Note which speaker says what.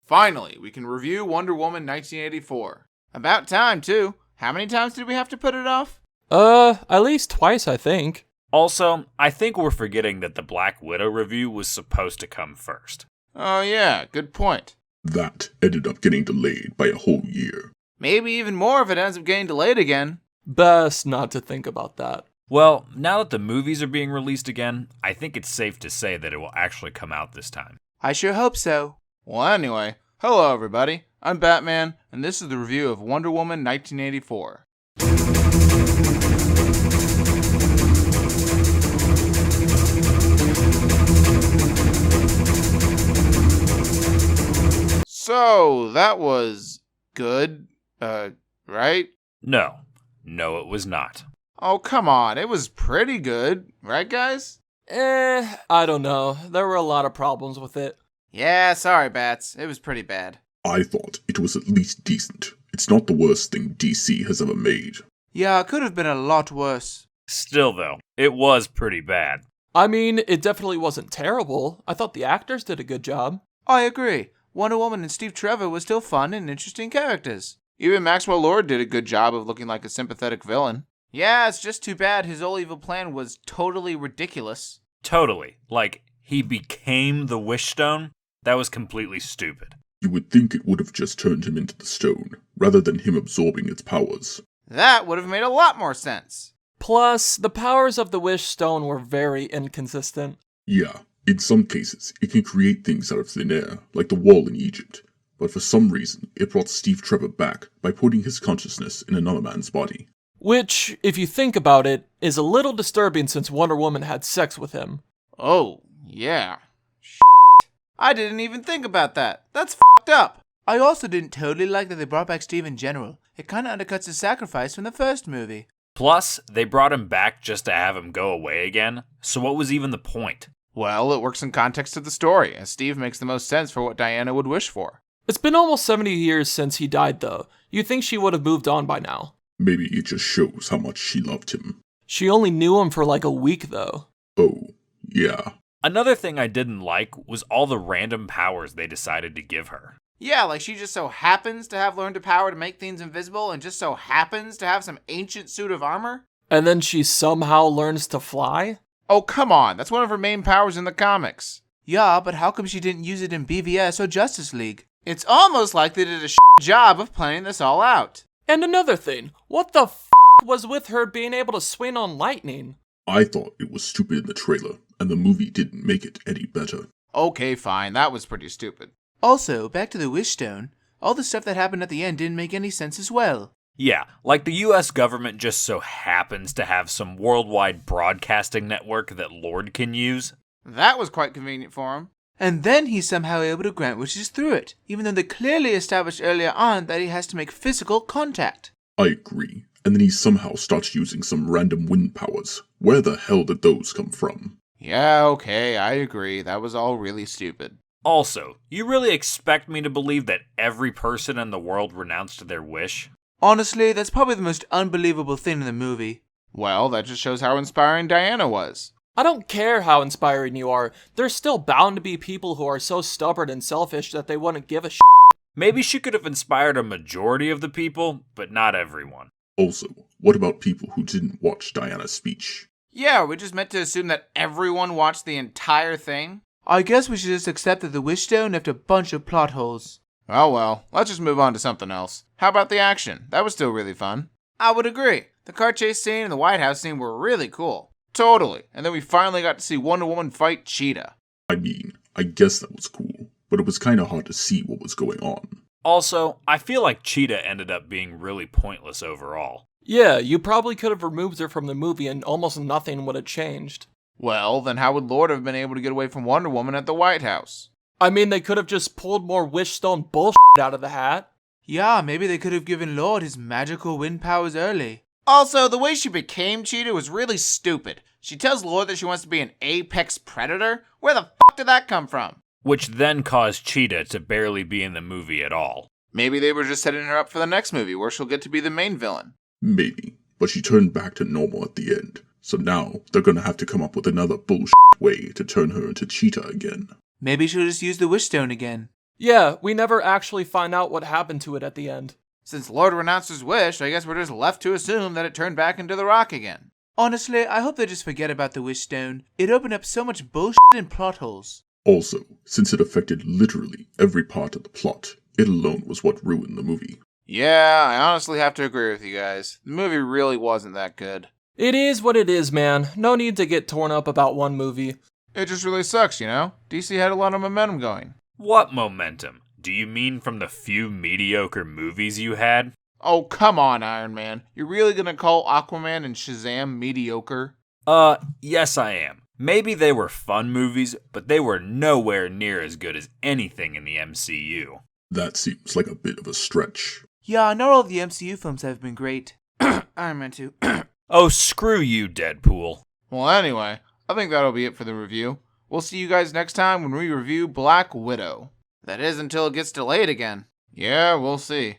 Speaker 1: Finally, we can review Wonder Woman 1984. About time, too. How many times did we have to put it off?
Speaker 2: At least twice, I think.
Speaker 3: Also, I think we're forgetting that the Black Widow review was supposed to come first.
Speaker 1: Oh yeah, good point.
Speaker 4: That ended up getting delayed by a whole year.
Speaker 1: Maybe even more if it ends up getting delayed again.
Speaker 2: Best not to think about that.
Speaker 3: Well, now that the movies are being released again, I think it's safe to say that it will actually come out this time.
Speaker 1: I sure hope so. Well, anyway, hello everybody. I'm Batman, and this is the review of Wonder Woman 1984. So, that was good, right?
Speaker 3: No, it was not.
Speaker 1: Oh, come on, it was pretty good, right guys?
Speaker 2: I don't know. There were a lot of problems with it.
Speaker 1: Yeah, sorry Bats, it was pretty bad.
Speaker 4: I thought it was at least decent. It's not the worst thing DC has ever made.
Speaker 1: Yeah, it could have been a lot worse.
Speaker 3: Still though, it was pretty bad.
Speaker 2: I mean, it definitely wasn't terrible. I thought the actors did a good job.
Speaker 1: I agree. Wonder Woman and Steve Trevor were still fun and interesting characters. Even Maxwell Lord did a good job of looking like a sympathetic villain. Yeah, it's just too bad his whole evil plan was totally ridiculous.
Speaker 3: Totally. Like, he became the Wish Stone? That was completely stupid.
Speaker 4: You would think it would have just turned him into the stone, rather than him absorbing its powers.
Speaker 1: That would have made a lot more sense.
Speaker 2: Plus, the powers of the Wish Stone were very inconsistent.
Speaker 4: Yeah, in some cases, it can create things out of thin air, like the wall in Egypt. But for some reason, it brought Steve Trevor back by putting his consciousness in another man's body.
Speaker 2: Which, if you think about it, is a little disturbing since Wonder Woman had sex with him.
Speaker 1: Oh, yeah. I didn't even think about that. That's f***ed up. I also didn't totally like that they brought back Steve in general. It kinda undercuts his sacrifice from the first movie.
Speaker 3: Plus, they brought him back just to have him go away again, so what was even the point?
Speaker 1: Well, it works in context of the story, as Steve makes the most sense for what Diana would wish for.
Speaker 2: It's been almost 70 years since he died, though. You'd think she would have moved on by now.
Speaker 4: Maybe it just shows how much she loved him.
Speaker 2: She only knew him for like a week, though.
Speaker 4: Oh, yeah.
Speaker 3: Another thing I didn't like was all the random powers they decided to give her.
Speaker 1: Yeah, like she just so happens to have learned a power to make things invisible and just so happens to have some ancient suit of armor?
Speaker 2: And then she somehow learns to fly?
Speaker 1: Oh, come on, that's one of her main powers in the comics. Yeah, but how come she didn't use it in BVS or Justice League? It's almost like they did a job of planning this all out.
Speaker 2: And another thing, what the was with her being able to swing on lightning?
Speaker 4: I thought it was stupid in the trailer, and the movie didn't make it any better.
Speaker 1: Okay, fine, that was pretty stupid. Also, back to the Wish Stone, all the stuff that happened at the end didn't make any sense as well.
Speaker 3: Yeah, like the US government just so happens to have some worldwide broadcasting network that Lord can use.
Speaker 1: That was quite convenient for him. And then he's somehow able to grant wishes through it, even though they clearly established earlier on that he has to make physical contact.
Speaker 4: I agree. And then he somehow starts using some random wind powers. Where the hell did those come from?
Speaker 1: Yeah, okay, I agree. That was all really stupid.
Speaker 3: Also, you really expect me to believe that every person in the world renounced their wish?
Speaker 1: Honestly, that's probably the most unbelievable thing in the movie. Well, that just shows how inspiring Diana was.
Speaker 2: I don't care how inspiring you are. There's still bound to be people who are so stubborn and selfish that they wouldn't give a shit.
Speaker 3: Maybe she could have inspired a majority of the people, but not everyone.
Speaker 4: Also, what about people who didn't watch Diana's speech?
Speaker 1: Yeah, we just meant to assume that everyone watched the entire thing? I guess we should just accept that the Wish Stone left a bunch of plot holes. Oh well, let's just move on to something else. How about the action? That was still really fun. I would agree. The car chase scene and the White House scene were really cool. Totally. And then we finally got to see Wonder Woman fight Cheetah.
Speaker 4: I mean, I guess that was cool, but it was kinda hard to see what was going on.
Speaker 3: Also, I feel like Cheetah ended up being really pointless overall.
Speaker 2: Yeah, you probably could have removed her from the movie and almost nothing would have changed.
Speaker 1: Well, then how would Lord have been able to get away from Wonder Woman at the White House?
Speaker 2: I mean, they could have just pulled more Wish Stone bullshit out of the hat.
Speaker 1: Yeah, maybe they could have given Lord his magical wind powers early. Also, the way she became Cheetah was really stupid. She tells Lord that she wants to be an apex predator? Where the fuck did that come from?
Speaker 3: Which then caused Cheetah to barely be in the movie at all.
Speaker 1: Maybe they were just setting her up for the next movie where she'll get to be the main villain.
Speaker 4: Maybe, but she turned back to normal at the end. So now, they're gonna have to come up with another bullshit way to turn her into Cheetah again.
Speaker 1: Maybe she'll just use the Wish Stone again.
Speaker 2: Yeah, we never actually find out what happened to it at the end.
Speaker 1: Since Lord renounced his wish, I guess we're just left to assume that it turned back into the Rock again. Honestly, I hope they just forget about the Wish Stone. It opened up so much bullshit and plot holes.
Speaker 4: Also, since it affected literally every part of the plot, it alone was what ruined the movie.
Speaker 1: Yeah, I honestly have to agree with you guys. The movie really wasn't that good.
Speaker 2: It is what it is, man. No need to get torn up about one movie.
Speaker 1: It just really sucks, you know? DC had a lot of momentum going.
Speaker 3: What momentum? Do you mean from the few mediocre movies you had?
Speaker 1: Oh, come on, Iron Man. You're really gonna call Aquaman and Shazam mediocre?
Speaker 3: Yes I am. Maybe they were fun movies, but they were nowhere near as good as anything in the MCU.
Speaker 4: That seems like a bit of a stretch.
Speaker 1: Yeah, not all of the MCU films have been great. Iron Man 2.
Speaker 3: Oh, screw you, Deadpool.
Speaker 1: Well, anyway, I think that'll be it for the review. We'll see you guys next time when we review Black Widow. That is until it gets delayed again. Yeah, we'll see.